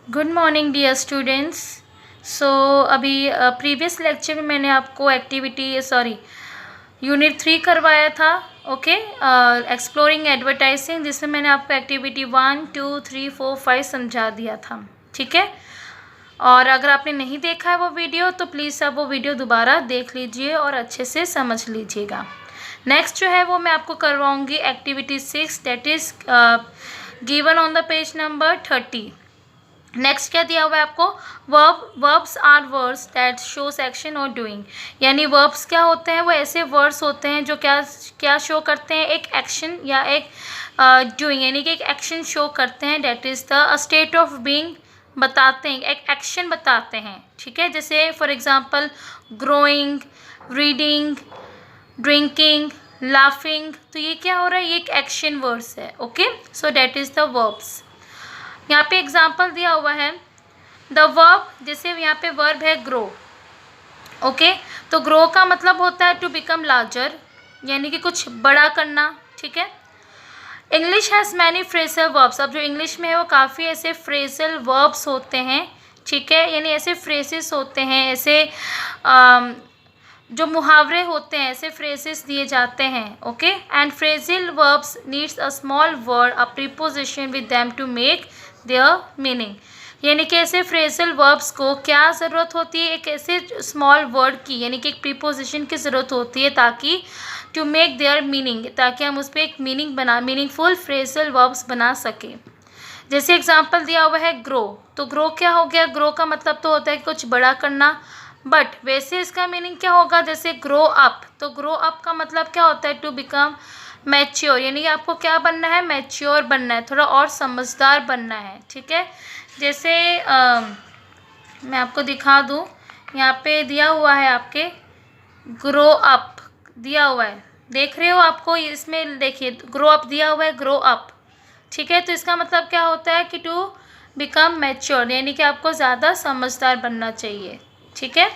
Good morning dear students. So अभी previous lecture में मैंने आपको यूनिट 3 करवाया था। ओके, एक्सप्लोरिंग एडवर्टाइजिंग, जिसमें मैंने आपको एक्टिविटी 1, 2, 3, 4, 5 समझा दिया था। ठीक है, और अगर आपने नहीं देखा है वो वीडियो तो प्लीज़ आप वो वीडियो दोबारा देख लीजिए और अच्छे से समझ लीजिएगा। नेक्स्ट जो है वो मैं आपको करवाऊँगी activity 6, that is given on the page number 30। Next क्या दिया हुआ है आपको? Verbs are words that shows action और डूइंग। यानी वर्ब्स क्या होते हैं? वो ऐसे वर्ड्स होते हैं जो क्या शो करते हैं? एक एक्शन या एक डूइंग, यानी कि एक एक्शन शो करते हैं। That is the state of being, बताते हैं, एक एक्शन बताते हैं। ठीक है, जैसे for example growing, reading, drinking, laughing. तो ये क्या हो रहा है? ये एक एक्शन वर्ड्स है। Okay, so that is the verbs. यहाँ पे एग्जाम्पल दिया हुआ है द वर्ब, जैसे यहाँ पे वर्ब है ग्रो। ओके, तो ग्रो का मतलब होता है टू बिकम लार्जर, यानी कि कुछ बड़ा करना। ठीक है, English has many phrasal verbs. अब जो इंग्लिश में है वो काफ़ी ऐसे फ्रेजल वर्ब्स होते हैं। ठीक है, यानी ऐसे फ्रेजेस होते हैं, ऐसे जो मुहावरे होते हैं, ऐसे फ्रेजेस दिए जाते हैं। Okay, and phrasal verbs needs a small word, a preposition with them to make their meaning. यानी कि ऐसे फ्रेजल वर्ब्स को क्या ज़रूरत होती है? एक ऐसे स्मॉल वर्ड की, यानी कि एक प्रीपोजिशन की ज़रूरत होती है ताकि टू मेक देयर मीनिंग, ताकि हम उस पर एक मीनिंगफुल फ्रेजल वर्ब्स बना सकें। जैसे एग्जांपल दिया हुआ है ग्रो, तो ग्रो क्या हो गया? ग्रो का मतलब तो होता है कुछ बड़ा करना, बट वैसे इसका मीनिंग क्या होगा? जैसे ग्रो अप, तो ग्रो अप का मतलब क्या होता है? टू बिकम मैच्योर, यानी आपको क्या बनना है? मैच्योर बनना है, थोड़ा और समझदार बनना है। ठीक है, जैसे मैं आपको दिखा दूँ, यहाँ पे दिया हुआ है आपके ग्रो अप दिया हुआ है, देख रहे हो आपको? इसमें देखिए ग्रो अप दिया हुआ है, ग्रो अप। ठीक है, तो इसका मतलब क्या होता है कि टू बिकम मैच्योर, यानी कि आपको ज़्यादा समझदार बनना चाहिए। ठीक है,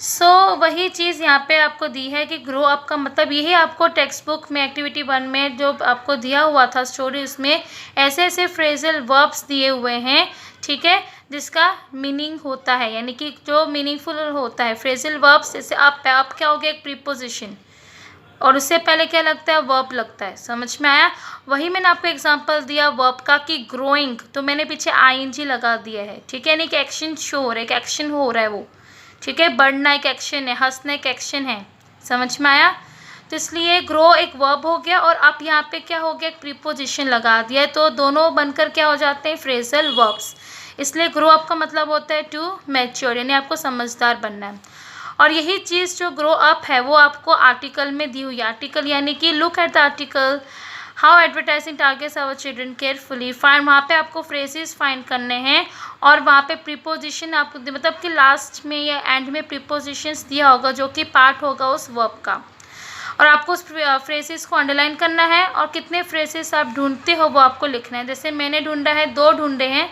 सो वही चीज़ यहाँ पे आपको दी है कि ग्रो अप का मतलब यही आपको टेक्स्ट बुक में एक्टिविटी 1 में जो आपको दिया हुआ था स्टोरी, उसमें ऐसे ऐसे फ्रेजल वर्ब्स दिए हुए हैं। ठीक है, जिसका मीनिंग होता है, यानी कि जो मीनिंगफुल होता है फ्रेजल वर्ब्स। जैसे आप क्या हो गया? एक प्रीपोजिशन, और उससे पहले क्या लगता है? वर्ब लगता है। समझ में आया? वही मैंने आपको एग्जांपल दिया वर्ब का कि ग्रोइंग, तो मैंने पीछे आईएनजी लगा दिया है। ठीक है, यानी कि एक्शन शो हो रहा है, एक एक्शन हो रहा है वो। ठीक है, बढ़ना एक एक्शन है, हंसना एक एक्शन है। समझ में आया? तो इसलिए ग्रो एक वर्ब हो गया और आप यहाँ पे क्या हो गया? एक प्रीपोजिशन लगा दिया है, तो दोनों बनकर क्या हो जाते हैं? Phrasal verbs. इसलिए ग्रो अप का मतलब होता है टू मैच्योर, यानी आपको समझदार बनना है। और यही चीज़ जो ग्रो अप है वो आपको आर्टिकल में दी हुई है। आर्टिकल यानी कि look at the article how advertising targets our children carefully find, वहाँ पे आपको फ्रेजेस फाइंड करने हैं और वहाँ पे प्रीपोजिशन आपको मतलब कि लास्ट में या एंड में प्रीपोजिशंस दिया होगा जो कि पार्ट होगा उस वर्ब का, और आपको उस फ्रेजेस को अंडरलाइन करना है और कितने फ्रेजेस आप ढूंढते हो वो आपको लिखना है। जैसे मैंने ढूंढा है, 2 ढूंढे हैं।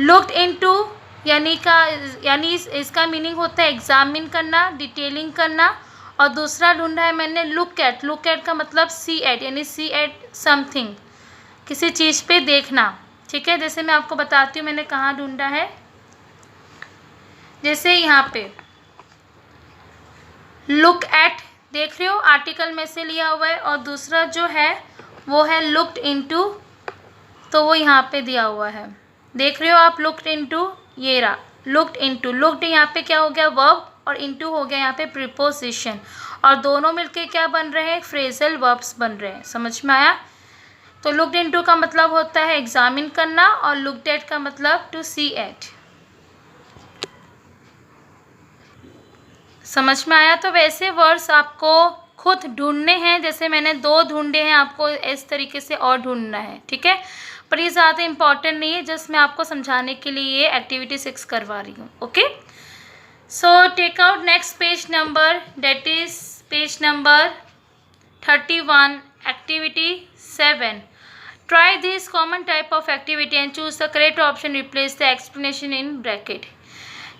लुक्ड इनटू यानी इसका मीनिंग होता है एग्जामिन करना, डिटेलिंग करना, और दूसरा ढूंढा है मैंने लुक एट का मतलब सी एट, यानी सी एट समथिंग, किसी चीज़ पे देखना। ठीक है, जैसे मैं आपको बताती हूँ मैंने कहाँ ढूंढा है। जैसे यहाँ पे लुक एट देख रहे हो, आर्टिकल में से लिया हुआ है, और दूसरा जो है वो है लुक्ड इनटू, तो वो यहाँ पे दिया हुआ है, देख रहे हो आप? लुक्ड इनटू, ये रहा लुक्ड इनटू। लुक्ड यहाँ पे क्या हो गया? वर्ब, और इनटू हो गया यहाँ पे प्रीपोजिशन, और दोनों मिलके क्या बन रहे हैं? फ्रेजल वर्ब्स बन रहे हैं। समझ में आया? तो लुक्ड इनटू का मतलब होता है एग्जामिन करना, और लुक्ड एट का मतलब टू सी एट। समझ में आया? तो वैसे वर्ड्स आपको खुद ढूंढने हैं, जैसे मैंने 2 ढूंढे हैं, आपको इस तरीके से और ढूंढना है। ठीक है, पर ये ज़्यादा इम्पॉर्टेंट नहीं है, जस्ट मैं आपको समझाने के लिए ये एक्टिविटी 6 करवा रही हूँ। Okay, so take out next page number, that is page number 31, activity 7। Try this common type of activity and choose the correct option, replace the explanation in bracket.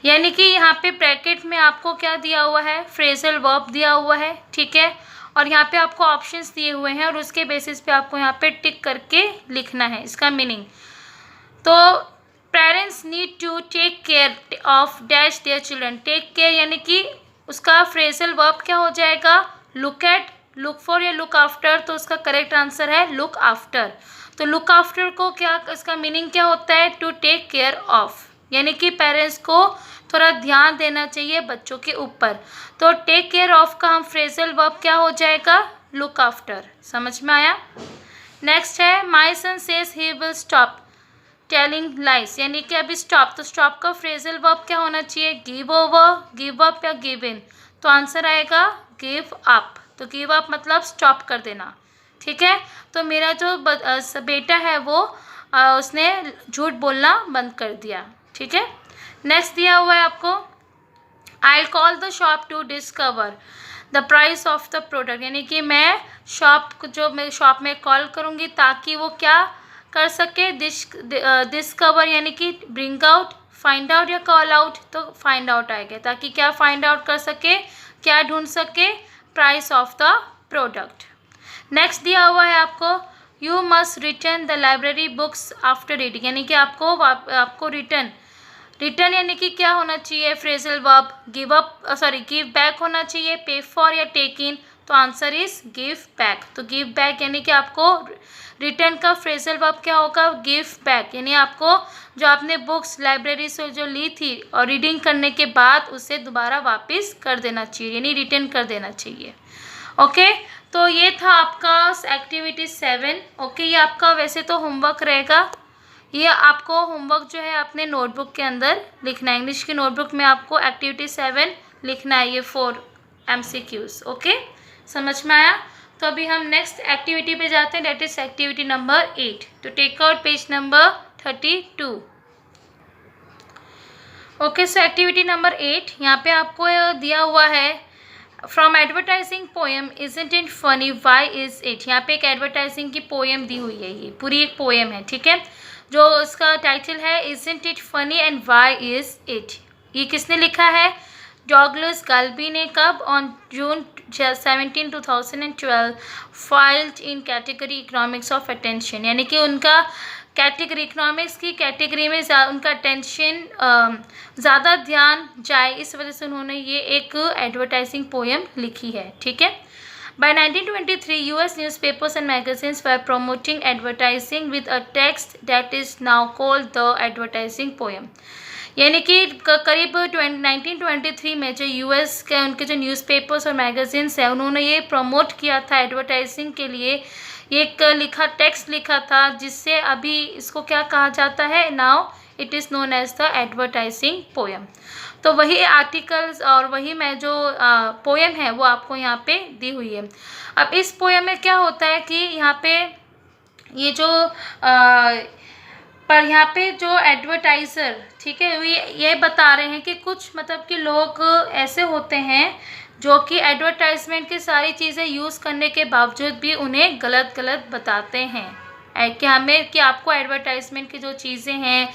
यानी कि यहाँ पे ब्रैकेट में आपको क्या दिया हुआ है? फ्रेजल वर्ब दिया हुआ है। ठीक है, और यहाँ पे आपको ऑप्शंस दिए हुए हैं और उसके बेसिस पे आपको यहाँ पे टिक करके लिखना है इसका मीनिंग। तो parents need to take care of dash their children. Take care यानी कि उसका फ्रेजल वर्ब क्या हो जाएगा, लुक एट, लुक फॉर या लुक आफ्टर, तो उसका करेक्ट आंसर है लुक आफ्टर। तो लुक आफ्टर को क्या, इसका मीनिंग क्या होता है, टू टेक केयर ऑफ, यानी कि पेरेंट्स को थोड़ा ध्यान देना चाहिए बच्चों के ऊपर। तो टेक केयर ऑफ का हम फ्रेजल वर्ब क्या हो जाएगा, लुक आफ्टर। समझ में आया। नेक्स्ट है my son says he will stop telling lies, यानी कि अभी स्टॉप, तो स्टॉप का फ्रेजल वर्ब क्या होना चाहिए, गिव ओवर, गिव अप या गिव इन, तो आंसर आएगा गिव अप। तो गिव अप मतलब स्टॉप कर देना। ठीक है, तो मेरा जो बेटा है वो उसने झूठ बोलना बंद कर दिया। ठीक है, नेक्स्ट दिया हुआ है आपको, I call the shop to discover the price of the product, यानी कि मैं शॉप में कॉल करूँगी ताकि वो क्या कर सके, डिस्कवर यानी कि ब्रिंग आउट, फाइंड आउट या कॉल आउट, तो फाइंड आउट आएगा, ताकि क्या फाइंड आउट कर सके, क्या ढूंढ सके, price of the product. Next दिया हुआ है आपको, you must return the library books after reading, यानी कि आपको रिटर्न यानी कि क्या होना चाहिए, फ्रेजल वर्ब, गिव बैक होना चाहिए, पे फॉर या टेक इन, तो आंसर इज गिव बैक। तो गिव बैक यानी कि आपको रिटर्न का फ्रेजल वर्ब क्या होगा, गिव बैक, यानी आपको जो आपने बुक्स लाइब्रेरी से जो ली थी और रीडिंग करने के बाद उसे दोबारा वापस कर देना चाहिए, यानी रिटर्न कर देना चाहिए। ओके, तो ये था आपका एक्टिविटी 7। ओके, ये आपका वैसे तो होमवर्क रहेगा, ये आपको होमवर्क जो है अपने नोटबुक के अंदर लिखना है। इंग्लिश की नोटबुक में आपको एक्टिविटी 7 लिखना है, ये 4 MCQs। ओके, समझ में आया। तो अभी हम नेक्स्ट एक्टिविटी पे जाते हैं, दैट इज एक्टिविटी नंबर 8। तो take out page number 32। Okay, so activity number 8 यहाँ पे आपको दिया हुआ है, from advertising poem isn't it funny why is it. यहाँ पे एक एडवर्टाइजिंग की पोएम दी हुई है, ये पूरी एक पोएम है। ठीक है, जो इसका टाइटल है isn't it funny and why is it. ये किसने लिखा है, डॉगलस गाल्बी ने। कब, on June 17, 2012, filed in category economics of attention, यानी कि उनका कैटेगरी इकोनॉमिक्स की कैटेगरी में उनका अटेंशन ज़्यादा ध्यान जाए, इस वजह से उन्होंने ये एक एडवर्टाइजिंग पोएम लिखी है। ठीक है, By 1923, US newspapers and magazines were promoting advertising with a text that is now called the advertising poem. यानी कि करीब 1923 में जो US के उनके जो न्यूज़पेपर्स और मैगजीन्स हैं उन्होंने ये प्रमोट किया था एडवर्टाइजिंग के लिए, एक टेक्स्ट लिखा था जिससे अभी इसको क्या कहा जाता है, now it is known as the advertising poem. तो वही आर्टिकल्स और वही मैं जो पोएम है वो आपको यहाँ पे दी हुई है। अब इस पोएम में क्या होता है कि यहाँ पे ये जो पर यहाँ पे जो एडवर्टाइज़र, ठीक है, ये बता रहे हैं कि कुछ मतलब कि लोग ऐसे होते हैं जो कि एडवर्टाइजमेंट की सारी चीज़ें यूज़ करने के बावजूद भी उन्हें गलत बताते हैं कि आपको एडवर्टाइजमेंट की जो चीज़ें हैं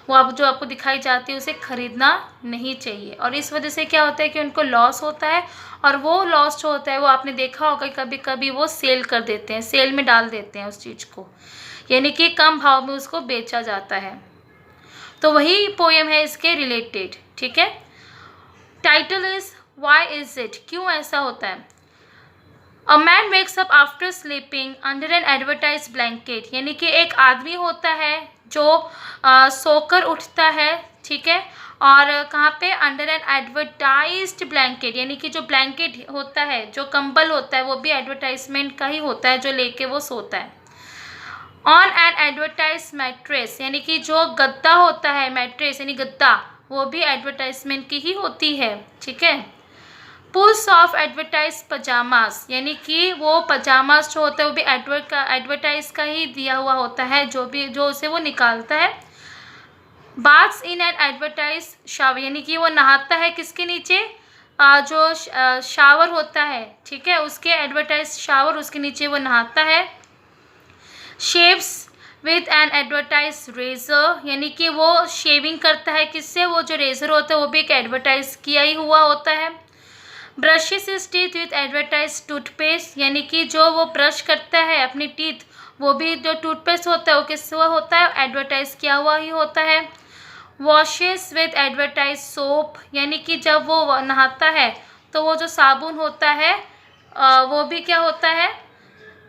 वो जो आपको दिखाई जाती है उसे ख़रीदना नहीं चाहिए। और इस वजह से क्या होता है कि उनको लॉस होता है, और वो लॉस जो होता है वो आपने देखा होगा कभी कभी वो सेल कर देते हैं, सेल में डाल देते हैं उस चीज़ को, यानी कि कम भाव में उसको बेचा जाता है। तो वही पोएम है इसके रिलेटेड। ठीक है, title is why is it, क्यों ऐसा होता है। A man wakes up after sleeping under an advertise blanket, यानी कि एक आदमी होता है जो सोकर उठता है, ठीक है, और कहाँ पे, अंडर एन एडवर्टाइज्ड ब्लैंकेट, यानी कि जो ब्लैंकेट होता है, जो कंबल होता है वो भी एडवर्टाइजमेंट का ही होता है जो लेके वो सोता है। ऑन एन एडवर्टाइज मैट्रेस, यानी कि जो गद्दा होता है, मैट्रेस यानी गद्दा, वो भी एडवर्टाइजमेंट की ही होती है। ठीक है, पुल्स ऑफ एडवर्टाइज पजामास, यानी कि वो पजामास जो होता है वो भी एडवर्टाइज का ही दिया हुआ होता है, जो उसे वो निकालता है। Baths in an advertise shower, यानी कि वो नहाता है किसके नीचे, जो शावर होता है, ठीक है, उसके एडवर्टाइज शावर, उसके नीचे वो नहाता है। Shaves with an advertise razor, यानी कि वो शेविंग करता है किससे, वो जो रेजर होता है वो भी एक एडवर्टाइज किया ही हुआ होता है। Brushes his teeth with advertise toothpaste, यानी कि जो वो ब्रश करता है अपनी टीथ, वो भी जो टूथपेस्ट होता है वो किससे हुआ होता है, एडवर्टाइज किया हुआ ही होता है। वॉशेस विद एडवर्टाइज सोप, यानी कि जब वो नहाता है तो वो जो साबुन होता है वो भी क्या होता है,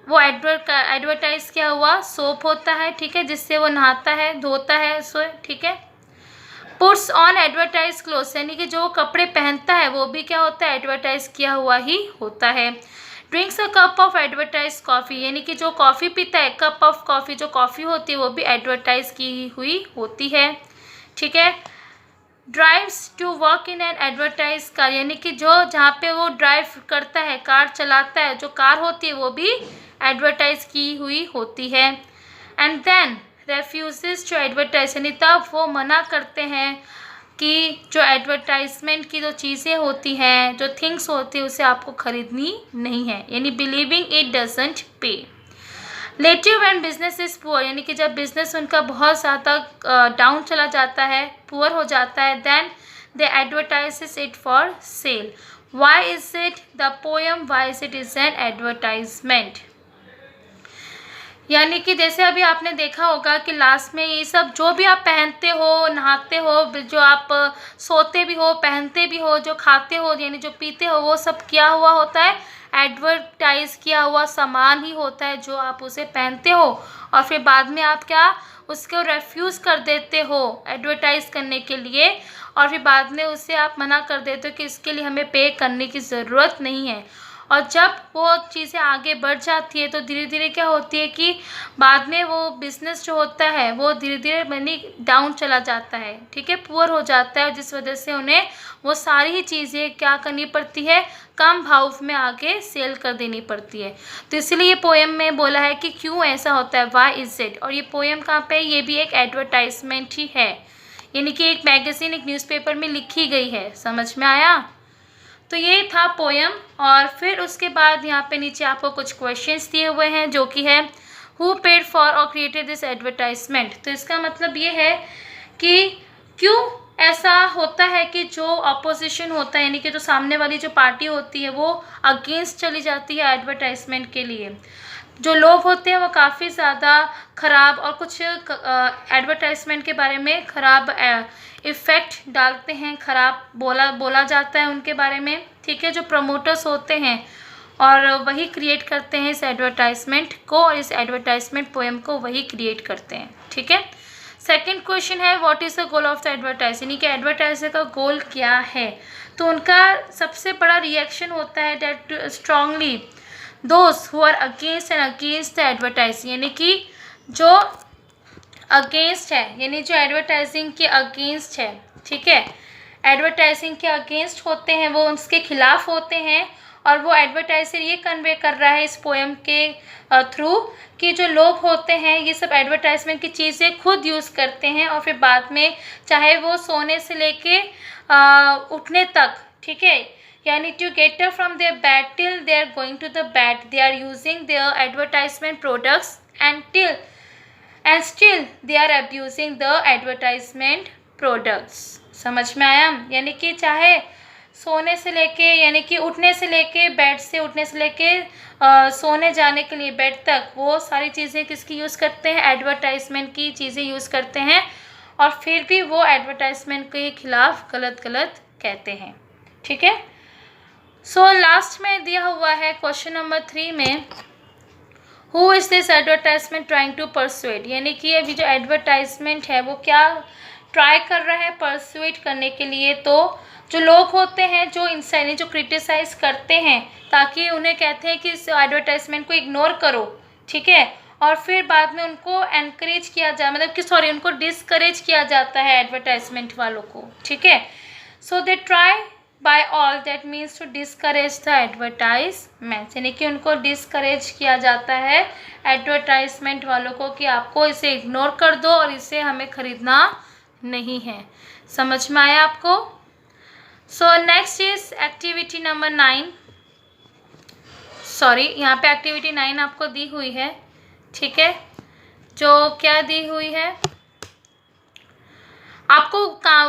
वो एडवर्टाइज किया हुआ सोप होता है, ठीक है, जिससे वो नहाता है, धोता है उसको, ठीक है। पुट्स ऑन एडवर्टाइज क्लोथ्स, यानी कि जो कपड़े पहनता है वो भी क्या होता है, एडवर्टाइज किया हुआ ही होता है। Drinks a cup of advertise coffee, यानी कि जो कॉफ़ी पीता है, कप ऑफ कॉफ़ी, जो कॉफ़ी होती है वो भी एडवर्टाइज की हुई होती है, ठीक है। Drives to work in an advertise car, यानी कि जो जहाँ पे वो ड्राइव करता है, कार चलाता है, जो कार होती है वो भी एडवर्टाइज की हुई होती है। And then refuses to advertise, यानी तब वो मना करते हैं कि जो एडवर्टाइजमेंट की जो चीज़ें होती हैं, जो थिंग्स होती है, उसे आपको ख़रीदनी नहीं है, यानी बिलीविंग इट डजंट पे। Letter when business is poor, यानी कि जब बिजनेस उनका बहुत ज़्यादा डाउन चला जाता है, पुअर हो जाता है, then they advertise it for sale. Why is it the poem, why is it is an advertisement, यानी कि जैसे अभी आपने देखा होगा कि लास्ट में ये सब जो भी आप पहनते हो, नहाते हो, जो आप सोते भी हो, पहनते भी हो, जो खाते हो, यानी जो पीते हो, वो सब किया हुआ होता है, एडवर्टाइज किया हुआ सामान ही होता है, जो आप उसे पहनते हो और फिर बाद में आप क्या उसको रेफ्यूज़ कर देते हो एडवर्टाइज करने के लिए, और फिर बाद में उसे आप मना कर देते हो कि इसके लिए हमें पे करने की ज़रूरत नहीं है। और जब वो चीज़ें आगे बढ़ जाती है तो धीरे धीरे क्या होती है कि बाद में वो बिज़नेस जो होता है वो धीरे धीरे मनी डाउन चला जाता है, ठीक है, पुअर हो जाता है, जिस वजह से उन्हें वो सारी ही चीज़ें क्या करनी पड़ती है, कम भाव में आगे सेल कर देनी पड़ती है। तो इसलिए ये पोएम में बोला है कि क्यों ऐसा होता है, वाई इज़ इट। और ये पोएम कहाँ पे, ये भी एक एडवर्टाइजमेंट ही है, यानी कि एक मैगज़ीन, एक न्यूज़पेपर में लिखी गई है। समझ में आया? तो ये था पोएम। और फिर उसके बाद यहाँ पे नीचे आपको कुछ क्वेश्चंस दिए हुए हैं, जो कि है हु पेड फॉर और क्रिएटेड दिस एडवर्टाइजमेंट। तो इसका मतलब ये है कि क्यों ऐसा होता है कि जो अपोजिशन होता है, यानी कि जो सामने वाली जो पार्टी होती है, वो अगेंस्ट चली जाती है एडवर्टाइजमेंट के लिए। जो लोग होते हैं वो काफ़ी ज़्यादा ख़राब और कुछ एडवर्टाइजमेंट के बारे में ख़राब इफ़ेक्ट डालते हैं, ख़राब बोला जाता है उनके बारे में, ठीक है, जो प्रमोटर्स होते हैं, और वही क्रिएट करते हैं इस एडवर्टाइजमेंट को, और इस एडवर्टाइजमेंट पोएम को वही क्रिएट करते हैं, ठीक है। सेकंड क्वेश्चन है what is the goal of the advertise, यानी कि एडवर्टाइजर का गोल क्या है। तो उनका सबसे बड़ा रिएक्शन होता है that strongly those who are against and against the advertising, यानी कि जो अगेंस्ट है, यानी जो एडवर्टाइजिंग के अगेंस्ट है, ठीक है, एडवर्टाइजिंग के अगेंस्ट होते हैं, वो उसके खिलाफ होते हैं। और वो एडवर्टाइजर ये कन्वे कर रहा है इस पोएम के थ्रू कि जो लोग होते हैं ये सब एडवर्टाइजमेंट की चीज़ें खुद यूज़ करते हैं, और फिर बाद में चाहे वो सोने से लेके उठने तक, ठीक है, यानी to get up from their bed till they are going to the bed they are using their advertisement products and still they are abusing the advertisement products. समझ में आया? यानी कि चाहे सोने से लेके, यानी कि उठने से लेके, बेड से उठने से लेके सोने जाने के लिए बेड तक, वो सारी चीज़ें किसकी यूज़ करते हैं, एडवर्टाइजमेंट की चीज़ें यूज़ करते हैं, और फिर भी वो एडवर्टाइजमेंट के खिलाफ गलत कहते हैं, ठीक है। सो लास्ट में दिया हुआ है क्वेश्चन नंबर 3 में who is this advertisement trying to persuade, यानी कि अभी जो एडवर्टाइजमेंट है वो क्या ट्राई कर रहा है परसुएड करने के लिए। तो जो लोग होते हैं जो इंसान जो क्रिटिसाइज़ करते हैं, ताकि उन्हें कहते हैं कि इस एडवर्टाइजमेंट को इग्नोर करो, ठीक है, और फिर बाद में उनको एनकरेज किया जाए, मतलब कि उनको डिस्करेज किया जाता है एडवर्टाइजमेंट वालों को, ठीक है। So they try by all that means to discourage the advertisement, यानी कि उनको डिस्करेज किया जाता है एडवर्टाइजमेंट वालों को कि आपको इसे इग्नोर कर दो और इसे हमें ख़रीदना नहीं है। समझ में आया आपको? So next is activity number 9, sorry यहाँ पे एक्टिविटी 9 आपको दी हुई है, ठीक है, जो क्या दी हुई है, आपको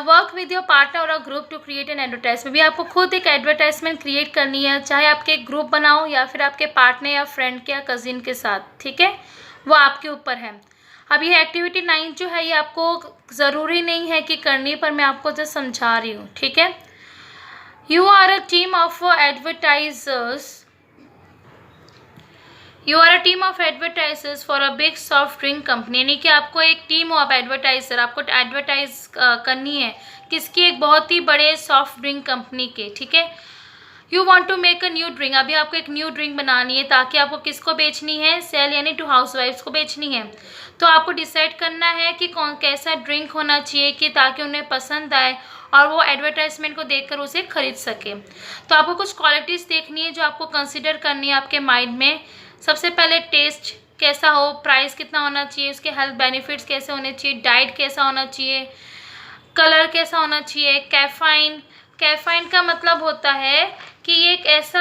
work with your partner or a group to create an advertisement. भी आपको खुद एक एडवर्टाइजमेंट क्रिएट करनी है, चाहे आपके एक ग्रुप बनाओ या फिर आपके पार्टनर या फ्रेंड के या कजिन के साथ, ठीक है, वो आपके ऊपर है। अब ये एक्टिविटी 9 जो है ये आपको ज़रूरी नहीं है कि करनी, पर मैं आपको जस्ट समझा रही हूँ, ठीक है। You are a team of advertisers, you are a team of advertisers for a big soft drink company, यानी कि आपको एक टीम ऑफ एडवर्टाइजर, आपको एडवर्टाइज करनी है किसकी, एक बहुत ही बड़े सॉफ्ट ड्रिंक कंपनी के, ठीक है। You want to make a new drink, अभी आपको एक न्यू ड्रिंक बनानी है ताकि आपको किसको बेचनी है, सेल यानी टू हाउस वाइफ्स को बेचनी है। तो आपको डिसाइड करना है कि कौन कैसा ड्रिंक होना चाहिए कि ताकि उन्हें पसंद आए और वो एडवर्टाइजमेंट को देखकर उसे खरीद सके। तो आपको कुछ क्वालिटीज़ देखनी है जो आपको कंसिडर करनी है आपके माइंड में। सबसे पहले टेस्ट कैसा हो, प्राइस कितना होना चाहिए, उसके हेल्थ बेनिफिट्स कैसे होने चाहिए, डाइट कैसा होना चाहिए, कलर कैसा होना चाहिए, कैफाइन, कैफाइन का मतलब होता है कि ये एक ऐसा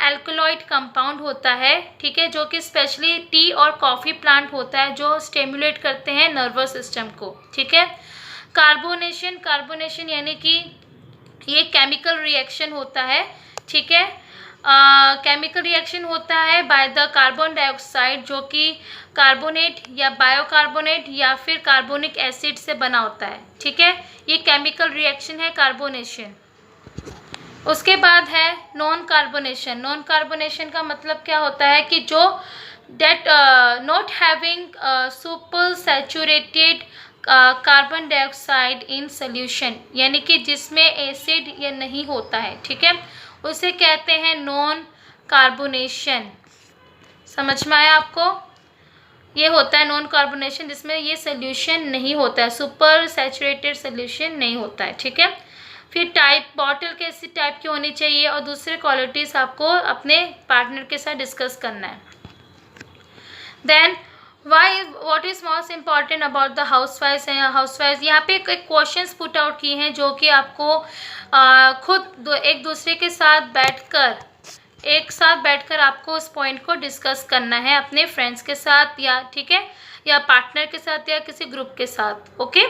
एल्कलॉइड कंपाउंड होता है, ठीक है, जो कि स्पेशली टी और कॉफ़ी प्लांट होता है जो स्टिमुलेट करते हैं नर्वस सिस्टम को, ठीक है। कार्बोनेशन, कार्बोनेशन यानी कि ये केमिकल रिएक्शन होता है, ठीक है, केमिकल रिएक्शन होता है बाय द कार्बन डाइऑक्साइड जो कि कार्बोनेट या बायोकार्बोनेट या फिर कार्बोनिक एसिड से बना होता है, ठीक है। ये केमिकल रिएक्शन है कार्बोनेशन। उसके बाद है नॉन कार्बोनेशन। नॉन कार्बोनेशन का मतलब क्या होता है कि जो that not having super saturated carbon dioxide in solution, यानी कि जिसमें एसिड या नहीं होता है, ठीक है, उसे कहते हैं नॉन कार्बोनेशन। समझ में आया आपको? ये होता है नॉन कार्बोनेशन जिसमें ये सोल्यूशन नहीं होता है, सुपर सैचुरेटेड सोल्यूशन नहीं होता है, ठीक है। फिर टाइप, बॉटल कैसी टाइप की होनी चाहिए और दूसरे क्वालिटीज़ आपको अपने पार्टनर के साथ डिस्कस करना है। Then what is most important about the housewifes हैं, हाउसवाइफ्स यहाँ पे एक क्वेश्चंस पुट आउट किए हैं जो कि आपको खुद एक दूसरे के साथ बैठकर आपको उस पॉइंट को डिस्कस करना है अपने फ्रेंड्स के साथ या, ठीक है, या पार्टनर के साथ या किसी ग्रुप के साथ, ओके।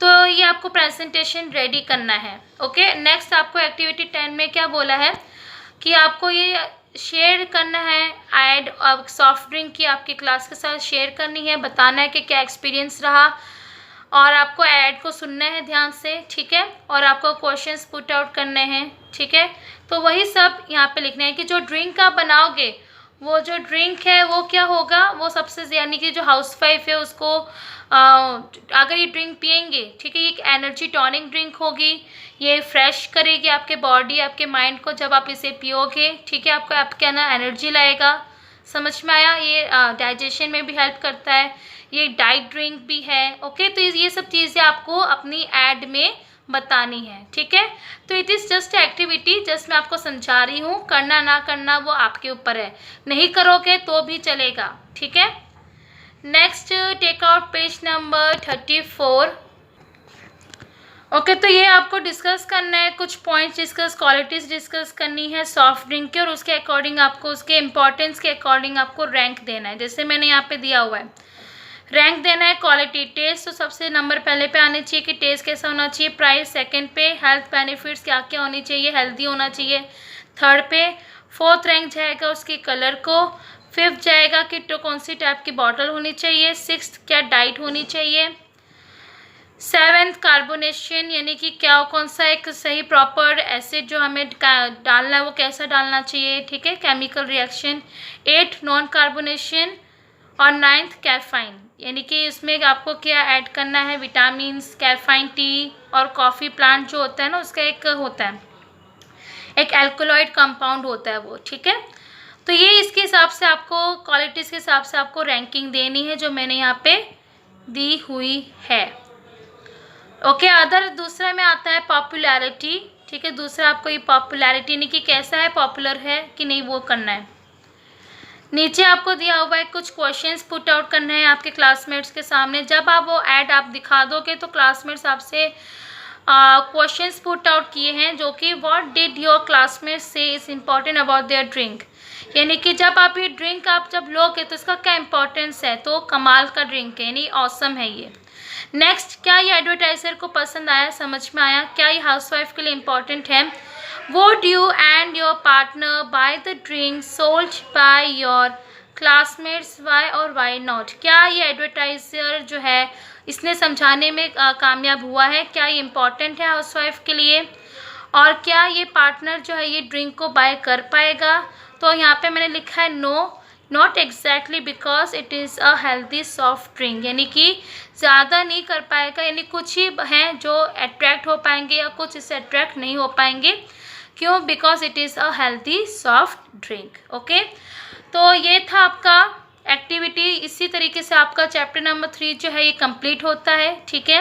तो ये आपको प्रेजेंटेशन रेडी करना है, ओके। नेक्स्ट आपको एक्टिविटी 10 में क्या बोला है कि आपको ये शेयर करना है ऐड सॉफ्ट ड्रिंक की आपकी क्लास के साथ शेयर करनी है, बताना है कि क्या एक्सपीरियंस रहा और आपको ऐड को सुनना है ध्यान से, ठीक है, और आपको क्वेश्चंस पुट आउट करने हैं, ठीक है। तो वही सब यहाँ पे लिखना है कि जो ड्रिंक आप बनाओगे वो जो ड्रिंक है वो क्या होगा, वो सबसे यानी कि जो हाउसवाइफ है उसको अगर ये ड्रिंक पियेंगे, ठीक है, ये एक एनर्जी टॉनिक ड्रिंक होगी, ये फ्रेश करेगी आपके बॉडी आपके माइंड को जब आप इसे पियोगे, ठीक है, आपको आपके अंदर एनर्जी लाएगा। समझ में आया? ये डाइजेशन में भी हेल्प करता है, ये डाइट ड्रिंक भी है, ओके। तो ये सब चीज़ें आपको अपनी ऐड में बतानी है, ठीक है। तो it is just activity, just मैं आपको समझा रही हूँ, करना ना करना वो आपके ऊपर है, नहीं करोगे तो भी चलेगा, ठीक है। Next take out page number 34, okay. तो ये आपको डिस्कस करना है, कुछ पॉइंट्स डिस्कस, क्वालिटीज़ डिस्कस करनी है सॉफ्ट ड्रिंक के और उसके अकॉर्डिंग आपको उसके इम्पोर्टेंस के अकॉर्डिंग आपको रैंक देना है, जैसे मैंने यहाँ पे दिया हुआ है रैंक देना है। क्वालिटी, टेस्ट तो सबसे नंबर पहले पे आने चाहिए कि टेस्ट कैसा होना चाहिए, प्राइस सेकंड पे, हेल्थ बेनिफिट्स क्या क्या होनी चाहिए, हेल्दी होना चाहिए थर्ड पे, फोर्थ रैंक जाएगा उसकी कलर को, फिफ्थ जाएगा कि तो कौन सी टाइप की बॉटल होनी चाहिए, सिक्स्थ क्या डाइट होनी चाहिए, सेवेंथ कार्बोनेशन यानी कि क्या कौन सा एक सही प्रॉपर एसिड जो हमें डालना है वो कैसा डालना चाहिए, ठीक है, chemical reaction, at non carbonation और नाइन्थ कैफाइन यानी कि इसमें आपको क्या ऐड करना है, विटामिन्स, कैफाइन, टी और कॉफ़ी प्लांट जो होता है ना उसका एक होता है एक एल्कोलॉइड कंपाउंड होता है वो, ठीक है। तो ये इसके हिसाब से आपको क्वालिटीज़ के हिसाब से आपको रैंकिंग देनी है जो मैंने यहाँ पे दी हुई है, ओके। अदर दूसरा में आता है पॉपुलैरिटी, ठीक है, दूसरा आपको ये पॉपुलैरिटी यानी कि कैसा है, पॉपुलर है कि नहीं वो करना है। नीचे आपको दिया हुआ है कुछ क्वेश्चंस पुट आउट करना है आपके क्लासमेट्स के सामने, जब आप वो ऐड आप दिखा दोगे तो क्लासमेट्स आपसे क्वेश्चंस पुट आउट किए हैं जो कि व्हाट डिड योर क्लासमेट्स से is important about their drink, यानी कि जब आप ये ड्रिंक आप जब लोगे तो इसका क्या इंपॉर्टेंस है, तो कमाल का ड्रिंक है यानी ऑसम है ये। नेक्स्ट, क्या ये एडवर्टाइज़र को पसंद आया, समझ में आया, क्या ये हाउसवाइफ के लिए इम्पॉर्टेंट है। Would you and your partner buy the drink sold by your classmates why or why not, क्या ये एडवर्टाइज़र जो है इसने समझाने में कामयाब हुआ है, क्या ये इम्पॉर्टेंट है हाउसवाइफ के लिए, और क्या ये पार्टनर जो है ये ड्रिंक को बाय कर पाएगा। तो यहाँ पे मैंने लिखा है no, not exactly because it is a healthy soft drink, यानी कि ज़्यादा नहीं कर पाएगा, यानी कुछ ही हैं जो अट्रैक्ट हो पाएंगे या कुछ इससे अट्रैक्ट नहीं हो पाएंगे। क्यों? Because it is a healthy soft drink. Okay, तो ये था आपका एक्टिविटी। इसी तरीके से आपका चैप्टर नंबर 3 जो है ये कंप्लीट होता है। ठीक है,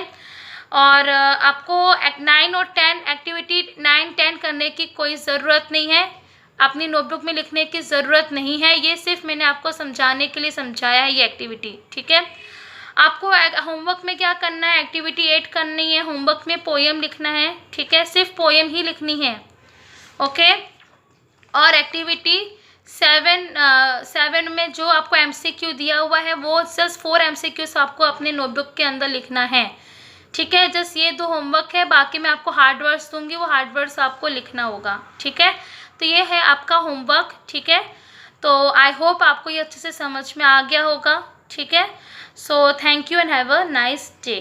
और आपको 9 और 10 एक्टिविटी 9, 10 करने की कोई ज़रूरत नहीं है, अपनी नोटबुक में लिखने की ज़रूरत नहीं है, ये सिर्फ मैंने आपको समझाने के लिए समझाया है ये एक्टिविटी। ठीक है, आपको होमवर्क में क्या करना है, एक्टिविटी 8 करनी है, होमवर्क में पोएम लिखना है। ठीक है, सिर्फ पोएम ही लिखनी है। ओके, और एक्टिविटी 7 में जो आपको MCQ दिया हुआ है वो जस्ट 4 MCQs आपको अपने नोटबुक के अंदर लिखना है। ठीक है, जस्ट ये 2 होमवर्क है, बाकी मैं आपको हार्ड वर्ड्स दूंगी, वो हार्ड वर्ड्स आपको लिखना होगा। ठीक है, तो ये है आपका होमवर्क। ठीक है, तो आई होप आपको ये अच्छे से समझ में आ गया होगा। ठीक है, so thank you and have a nice day.